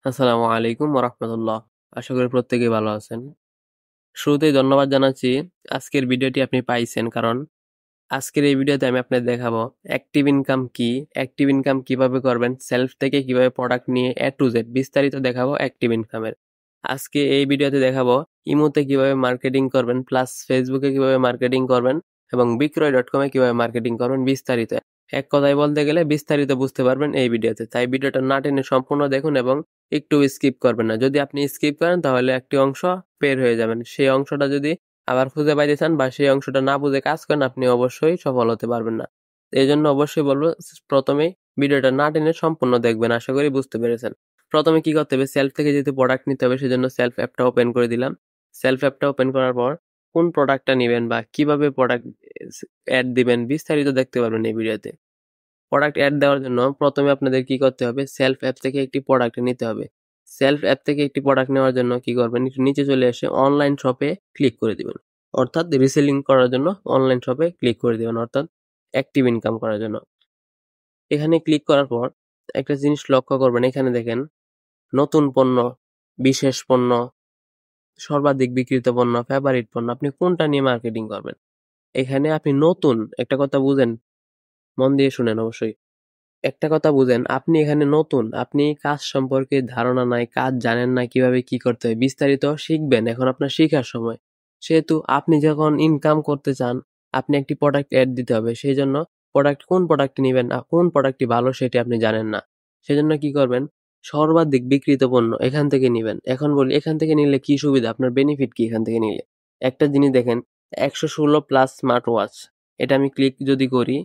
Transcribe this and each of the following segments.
আসসালামু আলাইকুম ওরহমতুল্লাহ। আশা করি প্রত্যেকেই ভালো আছেন। শুরুতেই ধন্যবাদ জানাচ্ছি আজকের ভিডিওটি আপনি পাইছেন, কারণ আজকের এই ভিডিওতে আমি আপনাদের দেখাবো অ্যাক্টিভ ইনকাম কি, অ্যাক্টিভ ইনকাম কিভাবে করবেন, সেলফ থেকে কিভাবে প্রোডাক্ট নিয়ে এ টু জেড বিস্তারিত দেখাবো অ্যাক্টিভ ইনকামের। আজকে এই ভিডিওতে দেখাবো ইমোতে কিভাবে মার্কেটিং করবেন, প্লাস ফেসবুকে কিভাবে মার্কেটিং করবেন এবং বিক্রয়.com-এ কিভাবে মার্কেটিং করবেন বিস্তারিত। এক কথায় বলতে গেলে বিস্তারিত বুঝতে পারবেন এই ভিডিওতে, তাই ভিডিওটা না টেনে সম্পূর্ণ দেখুন এবং একটু স্কিপ করবেন না। যদি আপনি স্কিপ করেন তাহলে একটি অংশ বের হয়ে যাবেন, সেই অংশটা যদি আবার খুঁজে পাইতে চান বা সেই অংশটা না বুঝে কাজ করেন, আপনি অবশ্যই সফল হতে পারবেন না। এই জন্য অবশ্যই বলবো প্রথমেই ভিডিওটা না টেনে সম্পূর্ণ দেখবেন। আশা করি বুঝতে পেরেছেন। প্রথমে কি করতে হবে, সেলফ থেকে যেহেতু প্রোডাক্ট নিতে হবে সেজন্য সেলফ অ্যাপটা ওপেন করে দিলাম। সেলফ অ্যাপটা ওপেন করার পর কোন প্রোডাক্টটা নেবেন বা কিভাবে প্রোডাক্ট অ্যাড দিবেন বিস্তারিত দেখতে পারবেন এই ভিডিওতে। প্রোডাক্ট অ্যাড দেওয়ার জন্য প্রথমে আপনাদের কি করতে হবে, সেলফ অ্যাপ থেকে একটি প্রোডাক্ট নিতে হবে। সেলফ অ্যাপ থেকে একটি প্রোডাক্ট নেওয়ার জন্য কি করবেন, একটু নিচে চলে এসে অনলাইন শপে ক্লিক করে দিবেন, অর্থাৎ রিসেলিং করার জন্য অনলাইন শপে ক্লিক করে দিবেন, অর্থাৎ অ্যাক্টিভ ইনকাম করার জন্য। এখানে ক্লিক করার পর একটা জিনিস লক্ষ্য করবেন, এখানে দেখেন নতুন পণ্য, বিশেষ পণ্য, সর্বাধিক বিক্রিত পণ্য, ফেভারিট পণ্য, আপনি কোনটা নিয়ে মার্কেটিং করবেন। এখানে আপনি নতুন একটা কথা বুঝেন, মন দিয়ে শুনেন অবশ্যই। একটা কথা বুঝেন, আপনি এখানে নতুন, আপনি কাজ সম্পর্কে ধারণা নাই, কাজ জানেন না কিভাবে কি করতে হয়, বিস্তারিত শিখবেন, এখন আপনার শিখার সময়। সেহেতু আপনি যখন ইনকাম করতে চান, আপনি একটি প্রোডাক্ট অ্যাড দিতে হবে, সেই জন্য কোন প্রোডাক্ট নেবেন, কোন প্রোডাক্টটি ভালো সেটি আপনি জানেন না। সেজন্য কি করবেন, সর্বাধিক বিক্রিত পণ্য এখান থেকে নিবেন। এখন বলি এখান থেকে নিলে কি সুবিধা, আপনার বেনিফিট কি এখান থেকে নিলে। একটা জিনিস দেখেন, 116 প্লাস স্মার্ট ওয়াচ, এটা আমি ক্লিক যদি করি,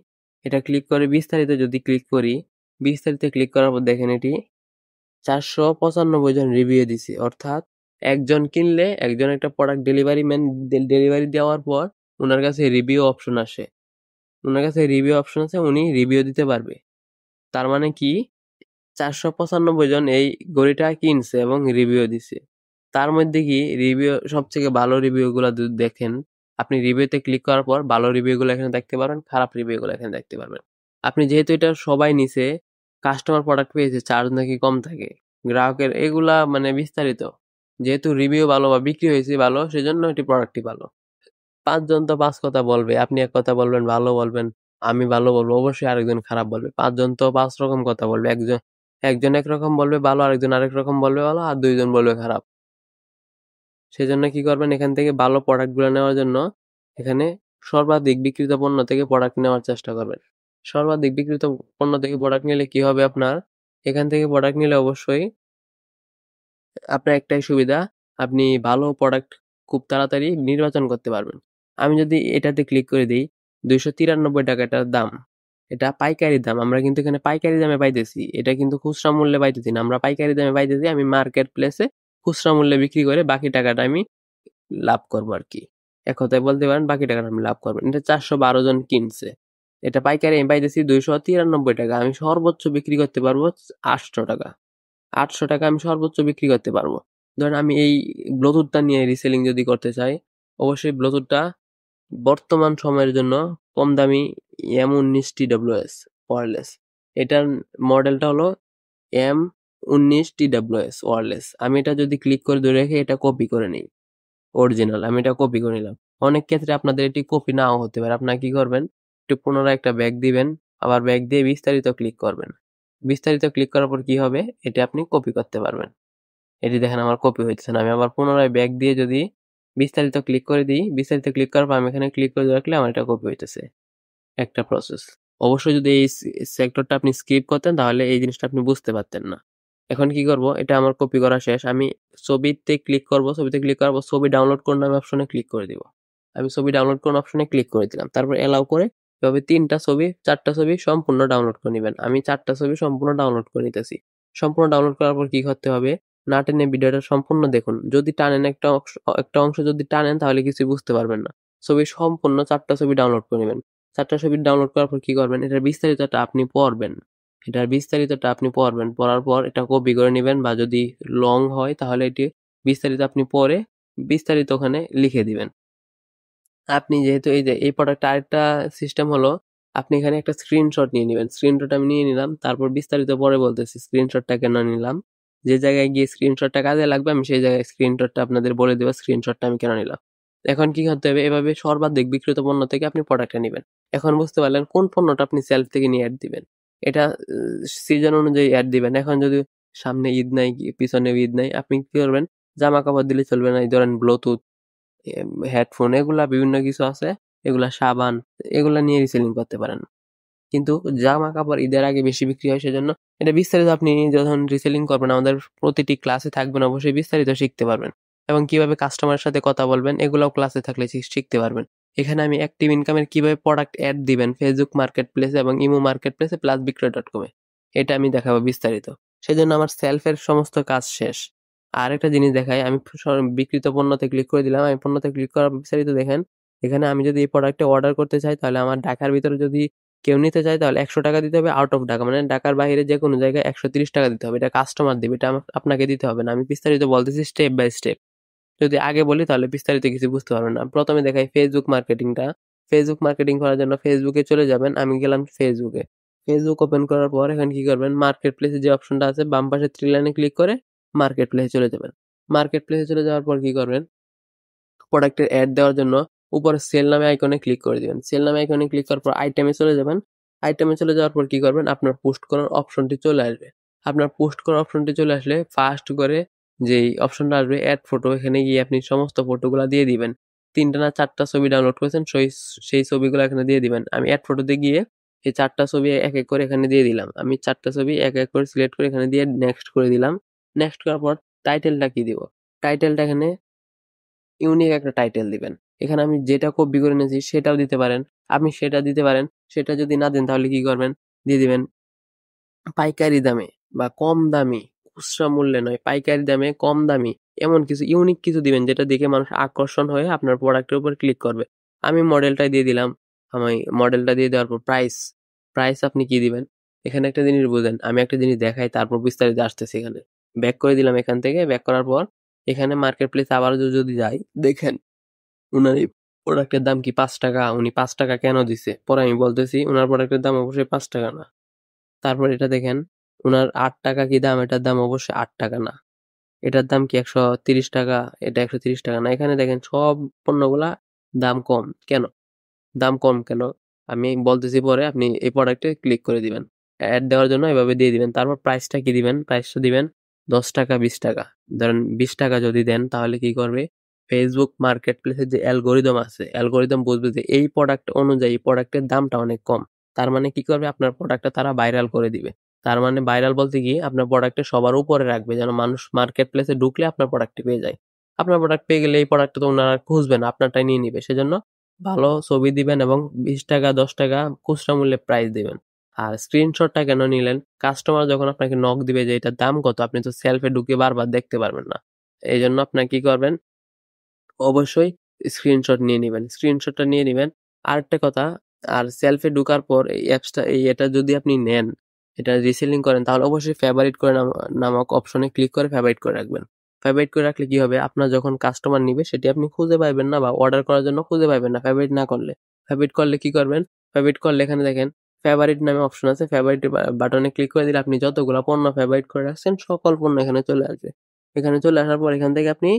এটা ক্লিক করে বিস্তারিত যদি ক্লিক করি, বিস্তারিত ক্লিক করার পর দেখেন এটি 495 জন রিভিউ দিছে, অর্থাৎ একজন কিনলে একজন একটা প্রোডাক্ট ডেলিভারি দেওয়ার পর ওনার কাছে রিভিউ অপশন আসে, ওনার কাছে রিভিউ অপশন আছে, উনি রিভিউ দিতে পারবে। তার মানে কি, 495 জন এই ঘড়িটা কিনছে এবং রিভিউ দিছে। তার মধ্যে কি রিভিউ সবথেকে ভালো রিভিউ গুলা যদি দেখেন, আপনি রিভিউতে ক্লিক করার পর ভালো রিভিউ গুলো এখানে দেখতে পারবেন, খারাপ রিভিউ গুলো এখানে দেখতে পারবেন। আপনি যেহেতু এটা সবাই নিছে, কাস্টমার প্রোডাক্ট পেয়েছে, চার্জ নাকি কম থাকে গ্রাহকের, এগুলা মানে বিস্তারিত। যেহেতু রিভিউ ভালো বা বিক্রি হয়েছে ভালো, সেজন্য এটি প্রোডাক্টটি ভালো। 5 জন তো 5 কথা বলবে, আপনি এক কথা বলবেন, ভালো বলবেন, আমি ভালো বলবো, অবশ্যই আরেকজন খারাপ বলবে। 5 জন তো 5 রকম কথা বলবে, একজন একজন একরকম বলবে ভালো, আরেকজন আরেক রকম বলবে ভালো, আর 2 জন বলবে খারাপ। সেজন্য কি করবেন, এখান থেকে ভালো প্রোডাক্ট গুলো নেওয়ার জন্য এখানে সর্বাধিক বিক্রিত পণ্য থেকে প্রোডাক্ট নেওয়ার চেষ্টা করবেন। সর্বাধিক বিক্রিত পণ্য থেকে প্রোডাক্ট নিলে কি হবে আপনার, এখান থেকে প্রোডাক্ট নিলে অবশ্যই আপনার একটাই সুবিধা, আপনি ভালো প্রোডাক্ট খুব তাড়াতাড়ি নির্বাচন করতে পারবেন। আমি যদি এটাতে ক্লিক করে দিই, 293 টাকা এটার দাম, এটা পাইকারি দাম। আমরা কিন্তু এখানে পাইকারি দামে পাইতেছি, এটা কিন্তু খুচরা মূল্যে পাইতেছি না, আমরা পাইকারি দামে পাইতেছি। আমি মার্কেট প্লেসে খুচরা মূল্যে বিক্রি করে বাকি টাকাটা আমি লাভ করবো আর কি। এক কথায় বলতে পারেন বাকি টাকাটা আমি লাভ করবো। এটা 412 জন কিনছে, এটা পাইকারি আমি পাইতেছি 293 টাকা, আমি সর্বোচ্চ বিক্রি করতে পারবো 800 টাকা। 800 টাকা আমি সর্বোচ্চ বিক্রি করতে পারবো। ধরেন আমি এই ব্লুটুথটা নিয়ে রিসেলিং যদি করতে চাই, অবশ্যই ব্লুটুথটা বর্তমান সময়ের জন্য কম দামি M19TWS ওয়্যারলেস, এটার মডেলটা হলো M19TWS ওয়্যারলেস। আমি এটা যদি ক্লিক করে ধরে রেখে এটা কপি করে নিই, অরিজিনাল আমি এটা কপি করে নিলাম। অনেক ক্ষেত্রে আপনাদের এটি কপি নাও হতে পারে, আপনারা কি করবেন, একটু পুনরায় একটা ব্যাক দিবেন, আবার ব্যাক দিয়ে বিস্তারিত ক্লিক করবেন। বিস্তারিত ক্লিক করার পর কি হবে, এটি আপনি কপি করতে পারবেন। এটি দেখেন আমার কপি হইতেছে না, আমি আবার পুনরায় ব্যাক দিয়ে যদি বিস্তারিত ক্লিক করে দিই, বিস্তারিত ক্লিক করার পর আমি এখানে ক্লিক করে রাখলে আমার এটা কপি হইতেছে। একটা প্রসেস। অবশ্যই যদি এই সেক্টরটা আপনি স্কিপ করতেন তাহলে এই জিনিসটা আপনি বুঝতে পারতেন না। এখন কি করব, এটা আমার কপি করা শেষ, আমি ছবিতে ক্লিক করব, ছবিতে ক্লিক করার পর ছবি ডাউনলোড করুন নামে অপশনে ক্লিক করে দিব। আমি ছবি ডাউনলোড করুন অপশনে ক্লিক করে দিলাম, তারপর এলাও করে এভাবে 3টা ছবি 4টা ছবি সম্পূর্ণ ডাউনলোড করে নেবেন। আমি 4টা ছবি সম্পূর্ণ ডাউনলোড করে নিতেছি। সম্পূর্ণ ডাউনলোড করার পর কি করতে হবে, না টেনে ভিডিওটা সম্পূর্ণ দেখুন। যদি টানেন একটা অংশ যদি টানেন তাহলে কিছু বুঝতে পারবেন না। ছবি সম্পূর্ণ 4টা ছবি ডাউনলোড করে নেবেন। 4টা ছবি ডাউনলোড করার পর কি করবেন, এটার বিস্তারিতটা আপনি পড়বেন। পড়ার পর এটা কপি করে নেবেন, বা যদি লং হয় তাহলে এটি বিস্তারিত আপনি পড়ে বিস্তারিত ওখানে লিখে দিবেন। আপনি যেহেতু এই যে এই প্রোডাক্ট, আরেকটা সিস্টেম হলো, আপনি এখানে একটা স্ক্রিনশট নিয়ে নেবেন। স্ক্রিনশট আমি নিয়ে নিলাম, তারপর বিস্তারিত পরে বলতেছি স্ক্রিনশটটা কেন নিলাম। যে জায়গায় গিয়ে স্ক্রিনশটটা কাজে লাগবে আমি সেই জায়গায় স্ক্রিনশটটা আপনাদের বলে দেবো স্ক্রিনশটটা আমি কেন নিলাম। এখন কি করতে হবে, এভাবে সর্বাধিক বিক্রিত পণ্য থেকে আপনি প্রোডাক্টটা নেবেন। এখন বুঝতে পারলেন কোন পণ্যটা আপনি সেলফ থেকে নিয়ে অ্যাড দিবেন। এটা সিজন অনুযায়ী অ্যাড দিবেন। এখন যদি সামনে ঈদ নাই, পিছনে ঈদ নাই, আপনি কি করবেন, জামা কাপড় দিলে চলবে না। এই ধরেন ব্লুটুথ, হেডফোন, এগুলা বিভিন্ন কিছু আছে, এগুলা সাবান, এগুলা নিয়ে রিসেলিং করতে পারেন। কিন্তু জামা কাপড় ঈদের আগে বেশি বিক্রি হয়, সেজন্য এটা বিস্তারিত আপনি যখন রিসেলিং করবেন আমাদের প্রতিটি ক্লাসে থাকবেন, অবশ্যই বিস্তারিত শিখতে পারবেন। এবং কিভাবে কাস্টমারের সাথে কথা বলবেন এগুলাও ক্লাসে থাকলে শিখতে পারবেন। এখানে আমি অ্যাক্টিভ ইনকামের কিভাবে প্রোডাক্ট অ্যাড দিবেন ফেসবুক মার্কেট প্লেসে এবং ইমো মার্কেট প্লেসে প্লাস বিক্রয়.com এ, এটা আমি দেখাবো বিস্তারিত। সেজন্য আমার সেলফের সমস্ত কাজ শেষ। আর একটা জিনিস দেখাই, আমি বিক্রিত পণ্যতে ক্লিক করে দিলাম। আমি পণ্যতে ক্লিক করার বিস্তারিত দেখেন। এখানে আমি যদি এই প্রোডাক্টটা অর্ডার করতে চাই, তাহলে আমার ঢাকার ভিতরে যদি কেউ নিতে চায় তাহলে 100 টাকা দিতে হবে। আউট অফ ঢাকা মানে ঢাকার বাইরে যে কোনো জায়গায় 130 টাকা দিতে হবে। এটা কাস্টমার দিবে, এটা আপনাকে দিতে হবে না। আমি বিস্তারিত বলতেছি স্টেপ বাই স্টেপ। যদি আগে বলি তাহলে বিস্তারিত কিছু বুঝতে পারবেন না। প্রথমে দেখাই ফেসবুক মার্কেটিংটা। ফেসবুক মার্কেটিং করার জন্য ফেসবুকে চলে যাবেন। আমি গেলাম ফেসবুকে। ফেসবুক ওপেন করার পর এখানে কি করবেন, মার্কেট প্লেসে যে অপশনটা আছে বাম পাশে 3 লাইনে ক্লিক করে মার্কেট প্লেসে চলে যাবেন। মার্কেট প্লেসে চলে যাওয়ার পর কি করবেন, প্রোডাক্টের অ্যাড দেওয়ার জন্য উপরে সেল নামে আইকনে ক্লিক করে দিবেন। সেল নামে আইকনে ক্লিক করার পর আইটেমে চলে যাবেন। আইটেমে চলে যাওয়ার পর কি করবেন, আপনার পোস্ট করার অপশনটি চলে আসবে। আপনার পোস্ট করার অপশনটি চলে আসলে ফার্স্ট করে যেই অপশনটা আসবে অ্যাড ফটো, এখানে গিয়ে আপনি সমস্ত ফটোগুলো দিয়ে দিবেন। 3টা না 4টা ছবি ডাউনলোড করেছেন, সেই ছবিগুলো এখানে দিয়ে দিবেন। আমি অ্যাড ফটোতে গিয়ে এই 4টা ছবি এক এক করে এখানে দিয়ে দিলাম। আমি 4টা ছবি এক এক করে সিলেক্ট করে এখানে দিয়ে নেক্সট করে দিলাম। নেক্সট করার পর টাইটেলটা কি দিব, টাইটেলটা এখানে ইউনিক একটা টাইটেল দিবেন। এখানে আমি যেটা কপি করে নিয়েছি সেটাও দিতে পারেন। আপনি সেটা দিতে পারেন। সেটা যদি না দেন তাহলে কি করবেন, দিয়ে দিবেন পাইকারি দামে বা কম দামি, খুচরা মূল্যে নয়, পাইকারি দামে কম দামি, এমন কিছু ইউনিক কিছু দিবেন যেটা দেখে মানুষ আকর্ষণ হয়ে আপনার প্রোডাক্টের উপর ক্লিক করবে। আমি মডেলটাই দিয়ে দিলাম। আমি মডেলটা দিয়ে দেওয়ার পর প্রাইস, প্রাইস আপনি কি দিবেন, এখানে একটা জিনিস বুঝেন, আমি একটা জিনিস দেখাই তারপর বিস্তারিত আসতেছি। এখানে ব্যাক করে দিলাম। এখান থেকে ব্যাক করার পর এখানে মার্কেট প্লেস আবার যদি যাই, দেখেন উনার এই প্রোডাক্টের দাম কি 5 টাকা। উনি 5 টাকা কেন দিছে পরে আমি বলতেছি। উনার প্রোডাক্টের দাম অবশ্যই 5 টাকা না। তারপর এটা দেখেন উনার 8 টাকা কি দাম, এটার দাম অবশ্যই 8 টাকা না। এটার দাম কি 130 টাকা, এটা 130 টাকা না। এখানে দেখেন সব পণ্যগুলা দাম কম কেন, দাম কম কেন আমি বলতেছি পরে। আপনি এই প্রোডাক্টে ক্লিক করে দিবেন। অ্যাড দেওয়ার জন্য এভাবে দিয়ে দিবেন। তারপর প্রাইসটা কি দিবেন, প্রাইসটা দিবেন 10 টাকা 20 টাকা। ধরেন 20 টাকা যদি দেন তাহলে কি করবে, ফেসবুক মার্কেট প্লেসের যে অ্যালগোরিদম আছে, অ্যালগোরিদম বুঝবে যে এই প্রোডাক্ট অনুযায়ী প্রোডাক্টের দামটা অনেক কম। তার মানে কি করবে, আপনার প্রোডাক্টটা তারা ভাইরাল করে দিবে। তার মানে ভাইরাল বলতে কি, আপনার প্রোডাক্টে সবার উপরে রাখবে যেন মানুষ মার্কেট প্লেসে ঢুকলে আপনার প্রোডাক্টটি পেয়ে যায়। আপনার প্রোডাক্ট পেয়ে গেলে এই প্রোডাক্টটা তো ওনারা খুঁজবে না, আপনারটাই নিয়ে নিবে। সেজন্য ভালো ছবি দিবেন এবং 20 টাকা 10 টাকা খুচরা মূল্যে প্রাইস দিবেন। আর স্ক্রিনশটটা কেন নিলেন, কাস্টমার যখন আপনাকে নক দিবে যে এটার দাম কত, আপনি তো সেলফে ঢুকে বারবার দেখতে পারবেন না। এই জন্য আপনার কি করবেন, অবশ্যই স্ক্রিনশট নিয়ে নিবেন। স্ক্রিনশটটা নিয়ে নিবেন। আরেকটা কথা, আর সেলফে ঢোকার পর এই অ্যাপসটা এটা যদি আপনি নেন, এটা রিসেলিং করেন, তাহলে অবশ্যই ফেভারিট করে নামক অপশনে ক্লিক করে ফেভারিট করে রাখবেন। ফেভারিট করে রাখলে কি হবে, আপনার যখন কাস্টমার নিবে সেটি আপনি খুঁজে পাইবেন না বা অর্ডার করার জন্য খুঁজে পাইবেন না ফেভারিট না করলে। ফেভারিট করলে কি করবেন, ফেভারিট করলে এখানে দেখেন ফেভারিট নামে অপশন আছে। ফেভারিট বাটনে ক্লিক করে দিলে আপনি যতগুলো পণ্য ফেভারিট করে রাখছেন সকল পণ্য এখানে চলে আসবে। এখানে চলে আসার পর এখান থেকে আপনি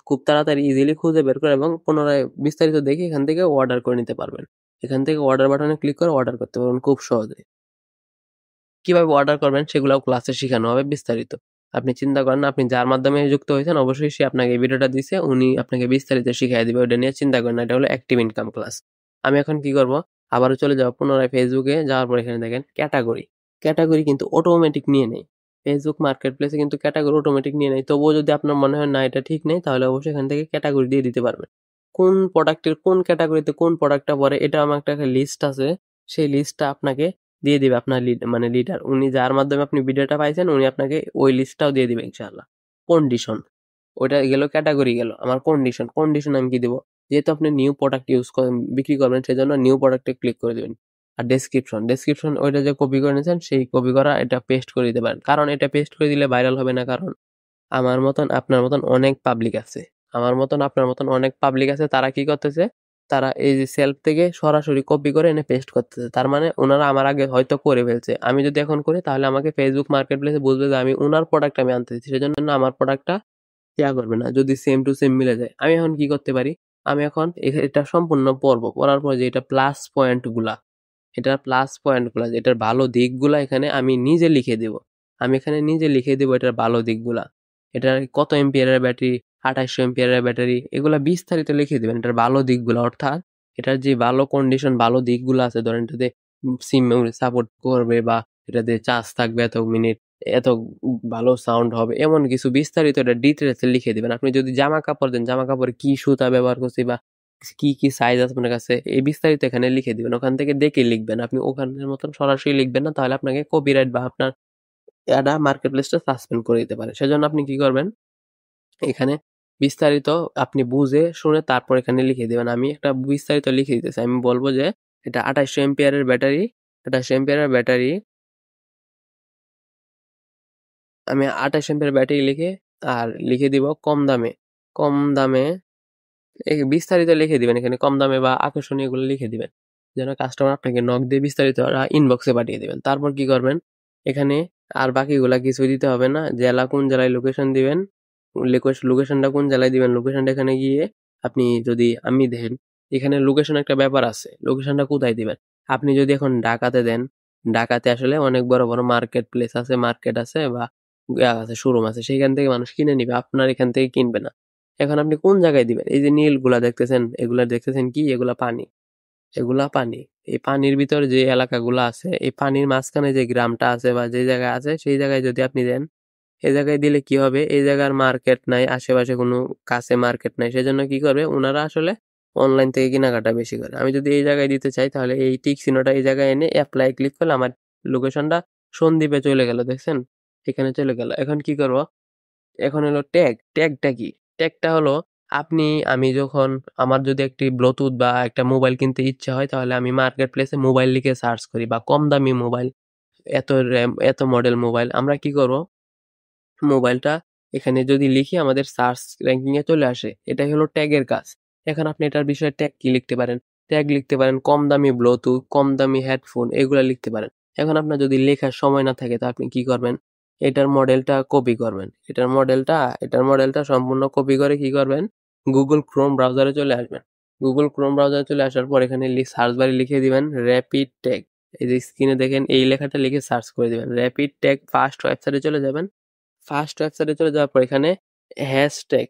খুব তাড়াতাড়ি ইজিলি খুঁজে বের করে এবং পুনরায় বিস্তারিত দেখে এখান থেকে অর্ডার করে নিতে পারবেন। এখান থেকে অর্ডার বাটনে ক্লিক করে অর্ডার করতে পারবেন খুব সহজে। কিভাবে অর্ডার করবেন সেগুলোও ক্লাসে শেখানো হবে বিস্তারিত। আপনি চিন্তা করেন না, আপনি যার মাধ্যমে যুক্ত হয়েছেন অবশ্যই সে আপনাকে এই ভিডিওটা দিছে, উনি আপনাকে বিস্তারিত শিখিয়ে দিবে। ওটা নিয়ে চিন্তা করেন না, এটা হলো অ্যাক্টিভ ইনকাম ক্লাস। আমি এখন কি করব, আবারও চলে যাব পুনরায় ফেসবুকে। যাওয়ার পর এখানে দেখেন ক্যাটাগরি, ক্যাটাগরি কিন্তু অটোমেটিক নিয়ে নেই। ফেসবুক মার্কেট প্লেসে কিন্তু ক্যাটাগরি অটোমেটিক নিয়ে নেই। তবুও যদি আপনার মনে হয় না এটা ঠিক নেই, তাহলে অবশ্যই এখান থেকে ক্যাটাগরি দিয়ে দিতে পারবেন। কোন প্রোডাক্টের কোন ক্যাটাগরিতে কোন প্রোডাক্টটা পড়ে এটা আমার একটা লিস্ট আছে, সেই লিস্টটা আপনাকে দিয়ে দিবে আপনার মানে লিডার। উনি যার মাধ্যমে আপনি ভিডিওটা পাইছেন উনি আপনাকে ওই লিস্টটাও দিয়ে দিবে ইনশাআল্লাহ। কন্ডিশন, ওইটা গেল ক্যাটাগরি গেল। আমার কন্ডিশন, কন্ডিশন আমি কি দেবো, যেহেতু আপনি নিউ প্রোডাক্ট বিক্রি করবেন সেজন্য নিউ প্রোডাক্টে ক্লিক করে দেবেন। আর ডেসক্রিপশন, ডেসক্রিপশন ওইটা যে কপি করে নিয়েছেন সেই কপি করা এটা পেস্ট করে দিতে পারেন। কারণ এটা পেস্ট করে দিলে ভাইরাল হবে না, কারণ আমার মতন আপনার মতন অনেক পাবলিক আছে। আমার মতন আপনার মতন অনেক পাবলিক আছে, তারা কি করতেছে, তারা এই যে সেলফ থেকে সরাসরি কপি করে এনে পেস্ট করতেছে। তার মানে ওনারা আমার আগে হয়তো করে ফেলছে। আমি যদি এখন করি তাহলে আমাকে ফেসবুক মার্কেট প্লেসে বুঝবে যে আমি ওনার প্রোডাক্ট আমি আনতেছি, সেজন্য আমার প্রোডাক্টটা ইয়া করবে না যদি সেম টু সেম মিলে যায়। আমি এখন কি করতে পারি, আমি এখন এটা সম্পূর্ণ পড়বো, পড়ার পর যে এটা প্লাস পয়েন্ট গুলা, এটার প্লাস পয়েন্ট গুলা, এটার ভালো দিকগুলা এখানে আমি নিজে লিখে দেব। আমি এখানে নিজে লিখে দেব এটার ভালো দিকগুলা, এটার কত এম্পিয়ারের ব্যাটারি, 2800 এম্পিয়ারের ব্যাটারি, এগুলা বিস্তারিত লিখে দিবেন এটার ভালো দিকগুলা। অর্থাৎ এটার যে ভালো কন্ডিশন, ভালো দিকগুলো আছে, ধরেন এটাতে সিম মেমোরি সাপোর্ট করবে, বা এটাতে চার্জ থাকবে এত মিনিট, এত ভালো সাউন্ড হবে, এমন কিছু বিস্তারিত এটা ডিটেলস লিখে দিবেন। আপনি যদি জামা কাপড় দেন, জামা কাপড়ে কি সুতা ব্যবহার করছি বা কি কি সাইজ আছে আপনার কাছে, এই বিস্তারিত এখানে লিখে দিবেন। ওখান থেকে দেখে লিখবেন, আপনি ওখানের মতন সরাসরি লিখবেন না, তাহলে আপনাকে কপিরাইট বা আপনার এটা মার্কেট প্লেসটা সাসপেন্ড করে দিতে পারে। সেজন্য আপনি কি করবেন, এখানে বিস্তারিত আপনি বুঝে শুনে তারপর এখানে লিখে দিবেন। আমি একটা বিস্তারিত লিখে দিতেছি, আমি বলবো যে এটা 2800 এম্পিয়ারের ব্যাটারি, 2800 এম্পিয়ারের ব্যাটারি, আমি 28 এম্পিয়ারের ব্যাটারি লিখে আর লিখে দিব কম দামে, কম দামে, এই বিস্তারিত লিখে দিবেন এখানে, কম দামে বা আকর্ষণীয় গুলো লিখে দিবেন, যেন কাস্টমার আপনাকে নক দিয়ে বিস্তারিত ইনবক্সে পাঠিয়ে দিবেন। তারপর কি করবেন, এখানে আর বাকিগুলা কিছু দিতে হবে না। জেলা কোন জেলায় লোকেশন দিবেন, লোকেশনটা কোন জেলায় দিবেন, লোকেশনটা এখানে গিয়ে আপনি যদি আমি দেখেন এখানে লোকেশন একটা ব্যাপার আছে, লোকেশনটা কোথায় দিবেন। আপনি যদি এখন ঢাকাতে দেন, ঢাকাতে আসলে অনেক বড় বড় মার্কেট প্লেস আছে, মার্কেট আছে বা আছে, শোরুম আছে, সেখান থেকে মানুষ কিনে নিবে, আপনার এখান থেকে কিনবে না। এখন আপনি কোন জায়গায় দিবেন, এই যে নীলগুলা দেখতেছেন, এগুলা দেখতেছেন কি, এগুলা পানি, এগুলা পানি। এই পানির ভিতরে যে এলাকাগুলো আছে, এই পানির মাঝখানে যে গ্রামটা আছে বা যে জায়গা আছে, সেই জায়গায় যদি আপনি দেন, এই জায়গায় দিলে কি হবে, এই জায়গার মার্কেট নাই, আশেপাশে কোনো কাছে মার্কেট নাই, সেজন্য কি করবে ওনারা আসলে অনলাইন থেকে কেনাকাটা বেশি করে। আমি যদি এই জায়গায় দিতে চাই, তাহলে এই টিক চিহ্নটা এই জায়গায় এনে অ্যাপ্লাই ক্লিক করলে আমার লোকেশনটা সন্দ্বীপে চলে গেল, দেখছেন, এখানে চলে গেল। এখন কি করব, এখন হলো ট্যাগ। ট্যাগটা কি, ট্যাগটা হলো আপনি, আমি যখন আমার যদি একটি ব্লুটুথ বা একটা মোবাইল কিনতে ইচ্ছা হয়, তাহলে আমি মার্কেট প্লেসে মোবাইল লিখে সার্চ করি, বা কম দামি মোবাইল, এত র্যাম, এত মডেল মোবাইল, আমরা কি করব, মোবাইলটা এখানে যদি লিখি আমাদের সার্চ র্যাঙ্কিং এ চলে আসে, এটাই হলো ট্যাগের কাজ। এখন আপনি এটার বিষয়ে ট্যাগ কি লিখতে পারেন, ট্যাগ লিখতে পারেন কম দামি ব্লুটুথ, কম দামি হেডফোন, এগুলা লিখতে পারেন। এখন আপনার যদি লেখার সময় না থাকে, তা আপনি কি করবেন, এটার মডেলটা কপি করবেন, এটার মডেলটা সম্পূর্ণ কপি করে কি করবেন, গুগল ক্রোম ব্রাউজারে চলে আসবেন। গুগল ক্রোম ব্রাউজারে চলে আসার পর এখানে সার্চ বারে লিখে দিবেন র্যাপিড ট্যাগ। এই যে স্ক্রিনে দেখেন এই লেখাটা লিখে সার্চ করে দিবেন, র্যাপিড ট্যাগ। ফার্স্ট ওয়েবসাইটে চলে যাবেন, ফার্স্ট ওয়েবসাইটে চলে যাওয়ার পর এখানে হ্যাশট্যাগ,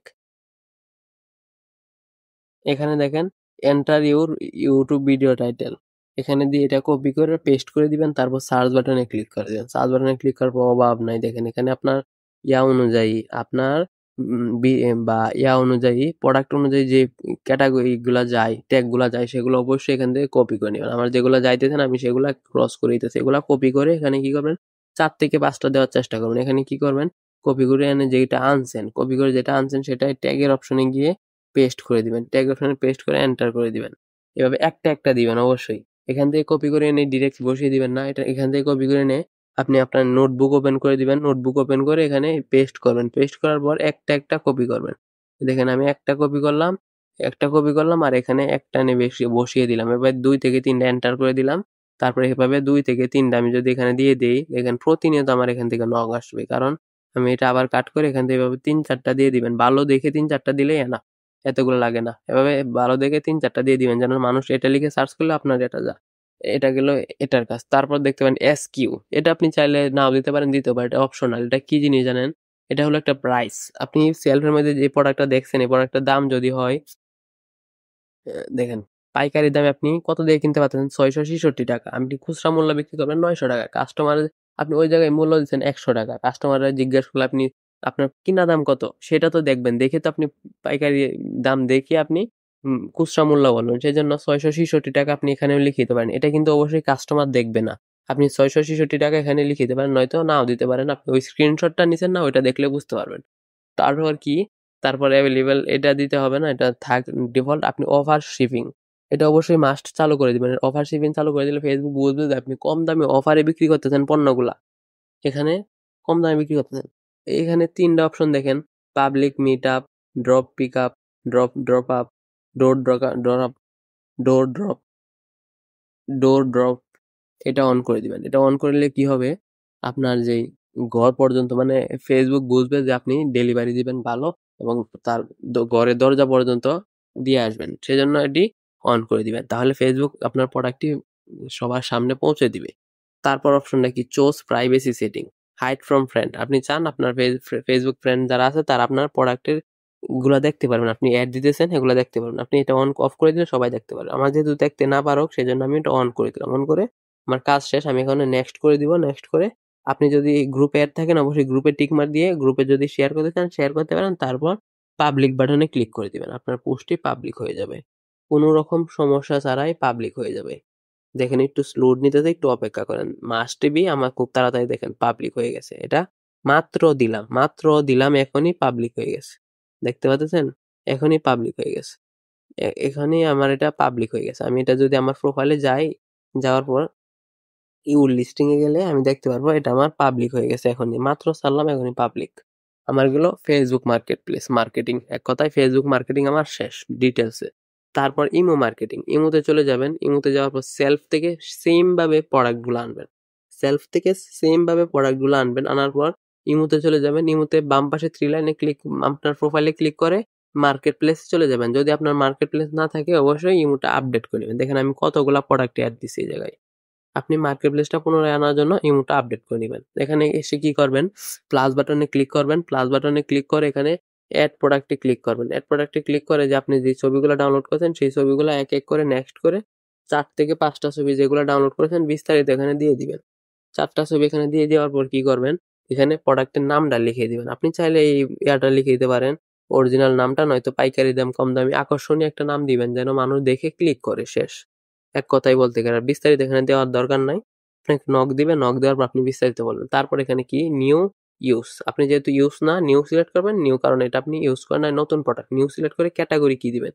এখানে দেখেন enter your YouTube video title, এখানে দিয়ে এটা কপি করে পেস্ট করে দিবেন, তারপর সার্চ বাটনে ক্লিক করে দিবেন। সার্চ বাটনে ক্লিক করার পর অভাব নাই, দেখেন এখানে আপনার ইয়া অনুযায়ী, আপনার বা ইয়া অনুযায়ী, প্রোডাক্ট অনুযায়ী যে ক্যাটাগরি গুলা যায়, ট্যাগ গুলা যায়, সেগুলো অবশ্যই এখান থেকে কপি করে নেবেন। আমার যেগুলো যাইতেছেন আমি সেগুলা ক্রস করে দিতেছি, এগুলা কপি করে এখানে কি করবেন, 4 থেকে 5টা দেওয়ার চেষ্টা করবেন। এখানে কি করবেন, কপি করে এনে যেটা আনছেন, কপি করে যেটা আনছেন সেটা ট্যাগের অপশনে গিয়ে পেস্ট করে দিবেন, ট্যাগ অপশনে পেস্ট করে এন্টার করে দিবেন। এভাবে একটা একটা দিবেন অবশ্যই, এখান থেকে কপি করে এনে ডিরেক্ট বসিয়ে দিবেন না, এটা এখান থেকে কপি করে এনে আপনি আপনার নোটবুক ওপেন করে দিবেন, নোটবুক ওপেন করে এখানে পেস্ট করবেন, পেস্ট করার পর একটা একটা কপি করবেন। দেখেন আমি একটা কপি করলাম, একটা কপি করলাম, আর এখানে একটা এনে বেশি বসিয়ে দিলাম। এবার 2 থেকে 3টা এন্টার করে দিলাম, তারপরে এভাবে 2 থেকে 3টা আমি যদি এখানে দিয়ে দিই, দেখেন প্রতিনিয়ত আমার এখান থেকে নক আসবে, কারণ আমি এটা আবার কাট করে এখান থেকে এভাবে 3-4টা দিয়ে দিবেন। ভালো দেখে 3-4টা দিলেই না, এতগুলো লাগে না। এভাবে ভালো দেখে 3-4টা দিয়ে দিবেন, যেন মানুষ এটা লিখে সার্চ করলে আপনার এটা যা, এটা গেল এটার কাজ। তারপর দেখতে পারেন এসকিউ, এটা আপনি চাইলে নাও দিতে পারেন, দিতে পারেন, এটা অপশনাল। এটা কি জিনিস জানেন, এটা হলো একটা প্রাইস। আপনি সেলফের মধ্যে যে প্রোডাক্টটা দেখছেন, এই প্রোডাক্টের দাম যদি হয়, দেখেন পাইকারি দামে আপনি কত দিয়ে কিনতে পারতেছেন, 666 টাকা, আপনি খুচরা মূল্য বিক্রি করবেন 900 টাকা। কাস্টমার, আপনি ওই জায়গায় মূল্য দিচ্ছেন 100 টাকা, কাস্টমাররা জিজ্ঞেস করলে আপনি আপনার কিনা দাম কত সেটা তো দেখবেন, দেখে তো আপনি পাইকারি দাম দেখে আপনি খুচরা মূল্য বলবেন। সেই জন্য 666 টাকা আপনি এখানেও লিখে দিতে পারেন, এটা কিন্তু অবশ্যই কাস্টমার দেখবে না। আপনি 666 টাকা এখানে লিখে দিতে পারেন, নয়তো নাও দিতে পারেন। আপনি ওই স্ক্রিনশটটা নিছেন না, ওইটা দেখলে বুঝতে পারবেন। তারপর কি, তারপর অ্যাভেলেবেল এটা দিতে হবে না, এটা থাক ডিফল্ট। আপনি অফার শিপিং, এটা অবশ্যই মাস্ট চালু করে দিবেন। অফার শিপিং চালু করে দিলে ফেসবুক বুঝবে যে আপনি কম দামে অফারে বিক্রি করতেছেন পণ্যগুলা, এখানে কম দামে বিক্রি করতেছেন। এখানে 3টা অপশন দেখেন, public meet up, drop pick up, drop up, door drop up, door drop door drop এটা অন করে দিবেন। এটা অন করলে কি হবে, আপনার যেই ঘর পর্যন্ত মানে ফেসবুক বুঝবে যে আপনি ডেলিভারি দিবেন ভালো, এবং তার ঘরের দরজা পর্যন্ত দিয়ে আসবেন, সেজন্য এটি অন করে দিবেন। তাহলে ফেসবুক আপনার প্রোডাক্টটি সবার সামনে পৌঁছে দিবে। তারপর অপশনটা কি, choose privacy setting, hide from friend. আপনি চান আপনার ফেসবুক ফ্রেন্ড যারা আছে তারা আপনার প্রোডাক্টের গুলা দেখতে পারবেন, আপনি অ্যাড দিতেছেন এগুলা দেখতে পারবেন। আপনি এটা অন অফ করে দিলে সবাই দেখতে পারবে। আমার যেহেতু দেখতে না পারুক সেজন্য আমি এটা অন করে দিলাম। অন করে আমার কাজ শেষ, আমি এখানে নেক্সট করে দিব। নেক্সট করে আপনি যদি গ্রুপে অ্যাড থাকেন অবশ্যই গ্রুপে টিক মার দিয়ে গ্রুপে যদি শেয়ার করতে চান শেয়ার করতে পারেন। তারপর পাবলিক বাটনে ক্লিক করে দিবেন, আপনার পোস্টটি পাবলিক হয়ে যাবে, কোনো রকম সমস্যা ছাড়াই পাবলিক হয়ে যাবে। দেখেন একটু লোড নিতেছে, একটু অপেক্ষা করেন। মাস্ট বি আমার খুব তাড়াতাড়ি দেখেন পাবলিক হয়ে গেছে। এটা মাত্র দিলাম এখনই পাবলিক হয়ে গেছে, দেখতে পাচ্ছেন? এখনই পাবলিক হয়ে গেছে। এখানেই আমার এটা পাবলিক হয়ে গেছে। আমি এটা যদি আমার প্রোফাইলে যাই, যাওয়ার পর ইউর লিস্টিং এ গেলে আমি দেখতে পারবো এটা আমার পাবলিক হয়ে গেছে। এখনই মাত্র ছাড়লাম, এখনই পাবলিক। আমার গেল ফেসবুক মার্কেট প্লেস মার্কেটিং, এক কথায় ফেসবুক মার্কেটিং আমার শেষ ডিটেলসে। তারপর ইমো মার্কেটিং, ইমোতে চলে যাবেন। ইমোতে যাওয়ার পর সেলফ থেকে সেম ভাবে প্রোডাক্টগুলো আনবেন, সেলফ থেকে সেম ভাবে প্রোডাক্টগুলো আনবেন। আনার পর ইমোতে চলে যাবেন। ইমোতে বাম পাশে থ্রি লাইনে ক্লিক, আপনার প্রোফাইলে ক্লিক করে মার্কেট প্লেস চলে যাবেন। যদি আপনার মার্কেট প্লেস না থাকে অবশ্যই ইমোটা আপডেট করে নেবেন। দেখেন আমি কতগুলা প্রোডাক্ট অ্যাড দিছি এই জায়গায়। আপনি মার্কেট প্লেসটা পুনরায় আনার জন্য ইমোটা আপডেট করে নেবেন। এখানে এসে কি করবেন, প্লাস বাটনে ক্লিক করবেন। প্লাস বাটনে ক্লিক করে এখানে অ্যাড প্রোডাক্টে ক্লিক করবেন। অ্যাড প্রোডাক্টে ক্লিক করে যে আপনি যে ছবিগুলো ডাউনলোড করেছেন সেই ছবিগুলো এক এক করে নেক্সট করে 4 থেকে 5টা ছবি যেগুলো ডাউনলোড করেছেন বিস্তারিত এখানে দিয়ে দিবেন। 4টা ছবি এখানে দিয়ে দেওয়ার পর কি করবেন, এখানে প্রোডাক্টের নামটা লিখে দিবেন। আপনি চাইলে এই ইয়াটা লিখে দিতে পারেন, অরিজিনাল নামটা, নয়তো পাইকারি দাম কম দামি আকর্ষণীয় একটা নাম দিবেন যেন মানুষ দেখে ক্লিক করে। শেষ, এক কথাই বলতে গেলে। আর বিস্তারিত এখানে দেওয়ার দরকার নাই। আপনাকে নক দিবে, নক দেওয়ার পর আপনি বিস্তারিত বলবেন। তারপর এখানে কি, নিউ ইউজ, আপনি যেহেতু ইউজ না নিউ সিলেক্ট করবেন। নিউ কারণ এটা আপনি ইউজ করেন না, নতুন প্রোডাক্ট। নিউ সিলেক্ট করে ক্যাটাগরি কি দিবেন,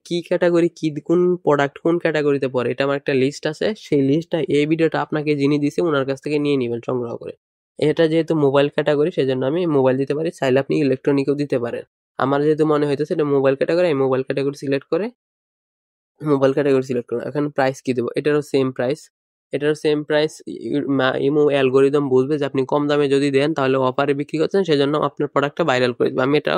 কি ক্যাটাগরি, কি কোন প্রোডাক্ট কোন ক্যাটাগরিতে পড়ে এটা আমার একটা লিস্ট আছে। সেই লিস্টটা এই ভিডিওটা আপনাকে যিনি দিছে ওনার কাছ থেকে নিয়ে নেবেন সংগ্রহ করে। এটা যেহেতু মোবাইল ক্যাটাগরি সেজন্য আমি মোবাইল দিতে পারি, চাইলে আপনি ইলেকট্রনিকও দিতে পারেন। আমার যেহেতু মনে হইতেছে এটা মোবাইল ক্যাটাগরি, আমি মোবাইল ক্যাটাগরি সিলেক্ট করে মোবাইল ক্যাটাগরি সিলেক্ট করলাম। এখন প্রাইস কি দেবো, এটারও সেম প্রাইস। এটারও সেম প্রাইস। ইমো অ্যালগোরিদম বুঝবে যে আপনি কম দামে যদি দেন তাহলে অফারে বিক্রি করছেন, সেজন্য আপনার প্রোডাক্টটা ভাইরাল করে দেবে। আমি এটা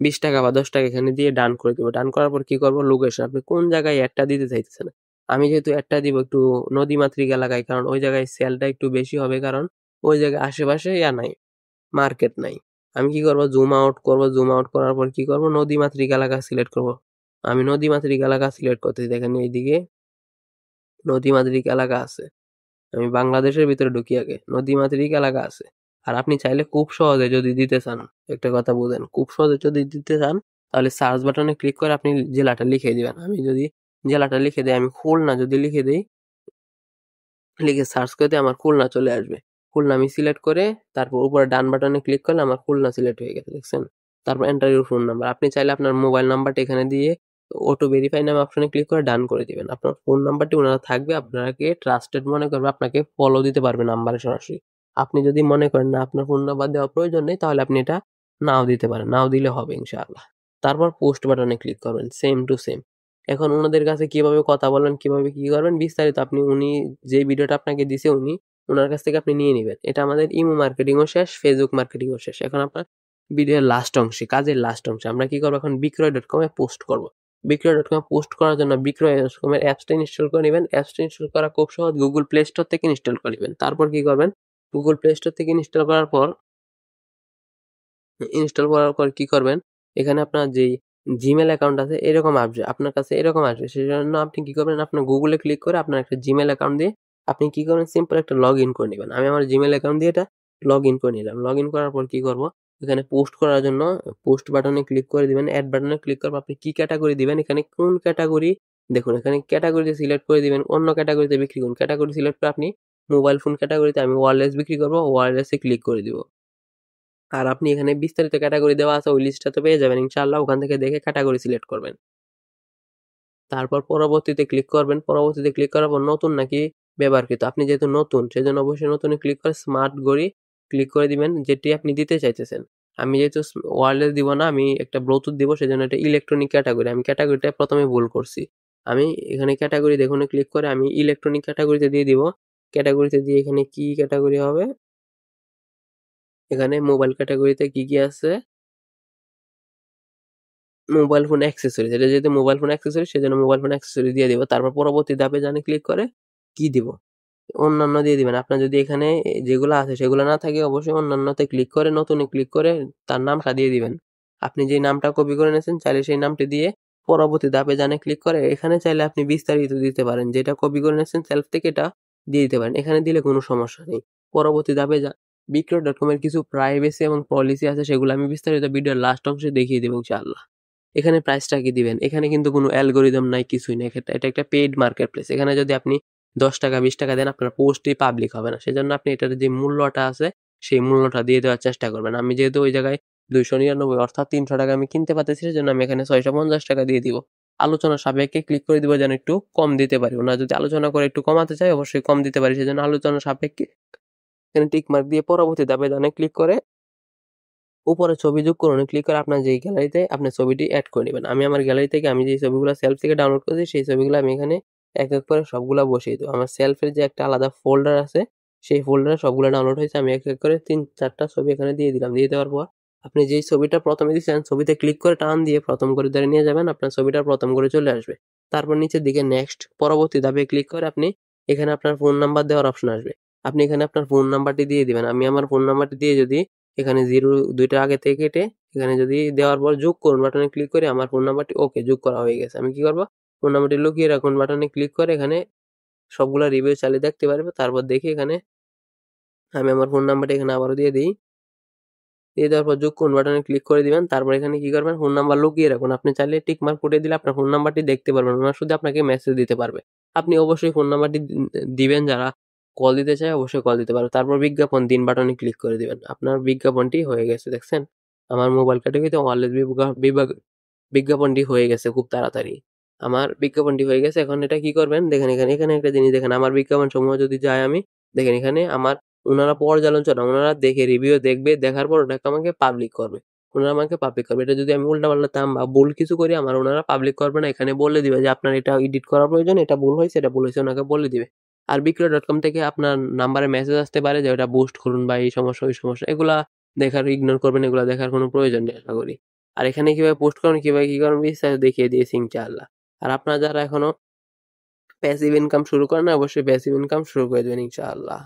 20 টাকা বা 10 টাকা এখানে দিয়ে ডান করে দেবো। ডান করার পর কি করবো, লোকেশন, আপনি কোন জায়গায় অ্যাডটা দিতে চাইতেছেন। আমি যেহেতু অ্যাডটা দিব একটু নদীমাতৃক এলাকায়, কারণ ওই জায়গায় সেলটা একটু বেশি হবে, কারণ ওই জায়গায় আশেপাশে নাই, মার্কেট নাই। আমি কি করবো, জুম আউট করবো। জুম আউট করার পর কি করবো, নদীমাতৃক এলাকা সিলেক্ট করবো। আমি নদীমাতৃক এলাকা সিলেক্ট করতেছি। দেখেন এইদিকে নদীমাতৃক এলাকা আছে। আমি বাংলাদেশের ভিতরে ঢুকি আগে, নদীমাতৃক এলাকা আছে। আর আপনি চাইলে খুব সহজে যদি দিতে চান, একটা কথা বুঝেন, খুব সহজে যদি দিতে চান তাহলে সার্চ বাটনে ক্লিক করে আপনি জেলাটা লিখে দিবেন। আমি যদি জেলাটা লিখে দিই, আমি খুলনা যদি লিখে দিই, লিখে সার্চ করতে আমার খুলনা চলে আসবে। খুলনা আমি সিলেক্ট করে তারপর উপরে ডান বাটনে ক্লিক করলে আমার খুলনা সিলেক্ট হয়ে গেছে, দেখছেন? তারপর এন্টার ইউর ফোন নাম্বার, আপনি চাইলে আপনার মোবাইল নাম্বারটা এখানে দিয়ে অটো ভেরিফাই নামে অপশনে ক্লিক করে ডান করে দিবেন। আপনার ফোন নাম্বারটি ওনারা থাকবে, আপনাকে ট্রাস্টেড মনে করবে, আপনাকে ফলো দিতে পারবে নাম্বারে সরাসরি। আপনি যদি মনে করেন না আপনার ফোন নাম্বার দেওয়া প্রয়োজন নেই তাহলে আপনি এটা নাও দিতে পারেন, নাও দিলে হবে ইনশাআল্লাহ। তারপর পোস্ট বাটনে ক্লিক করবেন, সেম টু সেম। এখন ওনাদের কাছে কিভাবে কথা বলবেন, কিভাবে কি করবেন বিস্তারিত আপনি উনি যে ভিডিওটা আপনাকে দিছে ওনার কাছ থেকে আপনি নিয়ে নেবেন। এটা আমাদের ইমো মার্কেটিংও শেষ, ফেসবুক মার্কেটিংও শেষ। এখন আপনার ভিডিওর লাস্ট অংশে, কাজের লাস্ট অংশে আমরা কি করবো, এখন বিক্রয়.com-এ পোস্ট করব। বিক্রয়.com-এ পোস্ট করার জন্য বিক্রয়.com-এর অ্যাপসটা ইনস্টল করে নেবেন। অ্যাপসটা ইনস্টল করা খুব সহজ, গুগল প্লে স্টোর থেকে ইনস্টল করে নেবেন। তারপর কি করবেন, গুগল প্লে স্টোর থেকে ইনস্টল করার পর কি করবেন, এখানে আপনার যেই জিমেল অ্যাকাউন্ট আছে এরকম আসবে, আপনার কাছে এরকম আসবে। সেজন্য আপনি কি করবেন, আপনার গুগলে ক্লিক করে আপনার একটা জিমেল অ্যাকাউন্ট দিয়ে আপনি কি করবেন, সিম্পল একটা লগ ইন করে নেবেন। আমি আমার জিমেল অ্যাকাউন্ট দিয়ে এটা লগ ইন করে নিলাম। লগ ইন করার পর কি করব, এখানে পোস্ট করার জন্য পোস্ট বাটনে ক্লিক করে দিবেন। অ্যাড বাটনে ক্লিক করব, আপনি কি ক্যাটাগরি দিবেন, এখানে কোন ক্যাটাগরি, দেখুন এখানে ক্যাটাগরিতে সিলেক্ট করে দিবেন, অন্য ক্যাটাগরিতে বিক্রি করুন। ক্যাটাগরি সিলেক্ট করে আপনি মোবাইল ফোন ক্যাটাগরিতে, আমি ওয়্যারলেস বিক্রি করব, ওয়্যারলেসে ক্লিক করে দিব। আর আপনি এখানে বিস্তারিত ক্যাটাগরি দেওয়া আছে, ওই লিস্টটা তো পেয়ে যাবেন ইনশাআল্লাহ। ওখান থেকে দেখে ক্যাটাগরি সিলেক্ট করবেন। তারপর পরবর্তীতে ক্লিক করবেন। পরবর্তীতে ক্লিক করার পর নতুন নাকি ব্যবহারকৃত, আপনি যেহেতু নতুন সেজন্য অবশ্যই নতুনে ক্লিক করে স্মার্ট ঘড়ি ক্লিক করে দিবেন যেটি আপনি দিতে চাইতেছেন। আমি যেহেতু ওয়্যারলেস দিব না, আমি একটা ব্লুটুথ দিব, সেজন্য এটা ইলেকট্রনিক ক্যাটাগরি। আমি ক্যাটাগরিটা প্রথমে ভুল করছি। আমি এখানে ক্যাটাগরি দেখুন ক্লিক করে আমি ইলেকট্রনিক ক্যাটাগরিতে দিয়ে দিব। ক্যাটাগরিতে দিয়ে এখানে কি ক্যাটাগরি হবে, এখানে মোবাইল ক্যাটাগরিতে কি আছে, মোবাইল ফোন অ্যাক্সেসরিজ, এটা যেহেতু মোবাইল ফোন অ্যাক্সেসরিজ সেজন্য মোবাইল ফোন অ্যাক্সেসরিজ দিয়ে দিব। তারপর পরবর্তী ধাপে জানি ক্লিক করে কি দিব, অন্যান্য দিয়ে দিবেন। আপনার যদি এখানে যেগুলো আছে সেগুলো না থাকে অবশ্যই অন্যান্যতে ক্লিক করে নতুনে ক্লিক করে তার নামটা দিয়ে দিবেন। আপনি যে নামটা কপি করে নিয়েছেন চাইলে সেই নামটি দিয়ে পরবর্তী ধাপে জানে ক্লিক করে এখানে চাইলে আপনি বিস্তারিত দিতে পারেন, যেটা কপি করে নিয়েছেন সেলফ থেকে এটা দিয়ে দিতে পারেন, এখানে দিলে কোনো সমস্যা নেই। পরবর্তী ধাপে বিক্রয়.com এর কিছু প্রাইভেসি এবং পলিসি আছে সেগুলো আমি বিস্তারিত ভিডিওর লাস্ট অংশে দেখিয়ে দেবো ইনশাআল্লাহ। এখানে প্রাইসটা কি দিবেন, এখানে কিন্তু কোনো অ্যালগোরিদম নাই, কিছুই নাই, এটা একটা পেইড মার্কেট প্লেস। এখানে যদি আপনি 10 টাকা 20 টাকা দেন আপনার পোস্টই পাবলিক হবে না, সেজন্য আপনি এটার যে মূল্যটা আছে সেই মূল্যটা দিয়ে দেওয়ার চেষ্টা করবেন। আমি যেহেতু ওই জায়গায় 299 অর্থাৎ 300 টাকা আমি কিনতে পারতেছি সেজন্য আমি এখানে 650 টাকা দিয়ে দিব। আলোচনা সাপেক্ষে ক্লিক করে দিব যেন একটু কম দিতে পারি, ওনারা যদি আলোচনা করে একটু কমাতে চাই অবশ্যই কম দিতে পারি, সেজন্য আলোচনা সাপেক্ষে এখানে টিক মার্ক দিয়ে পরবর্তী ধাপে জানে ক্লিক করে উপরে ছবি যোগ করুন, ক্লিক করে আপনার যেই গ্যালারিতে আপনার ছবিটি অ্যাড করে নেবেন। আমি আমার গ্যালারি থেকে আমি যে ছবিগুলো সেলফ থেকে ডাউনলোড করেছি সেই ছবিগুলো আমি এখানে এক এক করে সবগুলা বসিয়ে দেবো। আমার সেলফের যে একটা আলাদা ফোল্ডার আছে সেই ফোল্ডারে সবগুলো ডাউনলোড হয়েছে, আমি এক এক করে 3-4টা ছবি এখানে দিয়ে দিলাম। দিয়ে দেওয়ার পর আপনি যেই ছবিটা প্রথমে দিচ্ছেন ছবিতে ক্লিক করে টান দিয়ে প্রথম করে ধরে নিয়ে যাবেন, আপনার ছবিটা প্রথম করে চলে আসবে। তারপর নিচের দিকে নেক্সট পরবর্তী ধাপে ক্লিক করে আপনি এখানে আপনার ফোন নাম্বার দেওয়ার অপশন আসবে, আপনি এখানে আপনার ফোন নাম্বারটি দিয়ে দিবেন। আমি আমার ফোন নাম্বারটি দিয়ে যদি এখানে 0 2টা আগে থেকে কেটে এখানে যদি দেওয়ার পর যোগ করুন বাটনে ক্লিক করে আমার ফোন নাম্বারটি ওকে যোগ করা হয়ে গেছে। আমি কি করব, ফোন নাম্বারটি লুকিয়ে রাখুন বাটনে ক্লিক করে এখানে সবগুলা রিভিউ চালিয়ে দেখতে পারবে। তারপর দেখি এখানে আমি আমার ফোন নাম্বারটি এখানে আবারও দিয়ে দিই, দিয়ে দেওয়ার পর যোগ করুন বাটনে ক্লিক করে দিবেন। তারপর এখানে কি করবেন, ফোন নাম্বার লুকিয়ে রাখুন। আপনি চাইলে টিক মার্ক করে দিলে আপনার ফোন নাম্বারটি দেখতে পারবেন, ওনারা শুধু আপনাকে মেসেজ দিতে পারবে। আপনি অবশ্যই ফোন নাম্বারটি দিবেন, যারা কল দিতে চায় অবশ্যই কল দিতে পারবে। তারপর বিজ্ঞাপন দিন বাটনে ক্লিক করে দিবেন, আপনার বিজ্ঞাপনটি হয়ে গেছে। দেখছেন আমার মোবাইল ক্যাটাগরিতে অলরেডি বিজ্ঞাপনটি হয়ে গেছে খুব তাড়াতাড়ি। আমার বিজ্ঞাপনটি হয়ে গেছে। এখন এটা কি করবেন দেখেন, এখানে একটা জিনিস দেখেন, আমার বিজ্ঞাপন সমূহ যদি যাই আমি দেখেন এখানে আমার ওনারা পর্যালোচনা, ওনারা দেখে রিভিউ দেখবে, দেখার পর ওটাকে আমাকে পাবলিক করবে, ওনারা আমাকে পাবলিক করবে। এটা যদি আমি উল্টাপাল্টাতাম বা ভুল কিছু করি আমার ওনারা পাবলিক করবে না, এখানে বলে দিবে যে আপনার এটা এডিট করা প্রয়োজন, এটা ভুল হয়েছে, এটা ভুল হয়েছে, ওনাকে বলে দিবে। আর বিক্রয়.com থেকে আপনার নাম্বারে মেসেজ আসতে পারে যে ওটা বুস্ট করুন বা এই সমস্যা ওই সমস্যা, এগুলা দেখার ইগনোর করবেন, এগুলা দেখার কোনো প্রয়োজন নেই আশা করি। আর এখানে কিভাবে পোস্ট করুন কিভাবে কি করুন বিস্তারিত দেখিয়ে দিয়েছি ইনশাআল্লাহ। আর আপনারা যারা এখনো প্যাসিভ ইনকাম শুরু করেন না অবশ্যই প্যাসিভ ইনকাম শুরু করে দেবেন ইনশাআল্লাহ।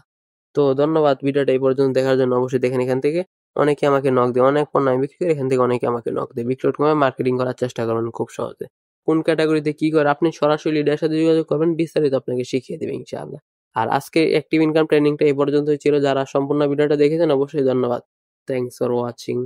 তো ধন্যবাদ ভিডিওটা এই পর্যন্ত দেখার জন্য। অবশ্যই দেখেন এখান থেকে অনেকে আমাকে নক দেয়, অনেক পণ্য আমি বিক্রি করি, এখান থেকে অনেকে আমাকে নক দেয়। বিক্রয়.com মার্কেটিং করার চেষ্টা করবেন খুব সহজে, কোন ক্যাটাগরিতে কি করে আপনি সরাসরি লিডারের সাথে যোগাযোগ করবেন বিস্তারিত আপনাকে শিখিয়ে দেবে ইনশাআল্লাহ। আর আজকে অ্যাক্টিভ ইনকাম ট্রেনিংটা এই পর্যন্তই ছিল। যারা সম্পূর্ণ ভিডিওটা দেখেছেন অবশ্যই ধন্যবাদ। Thanks for watching.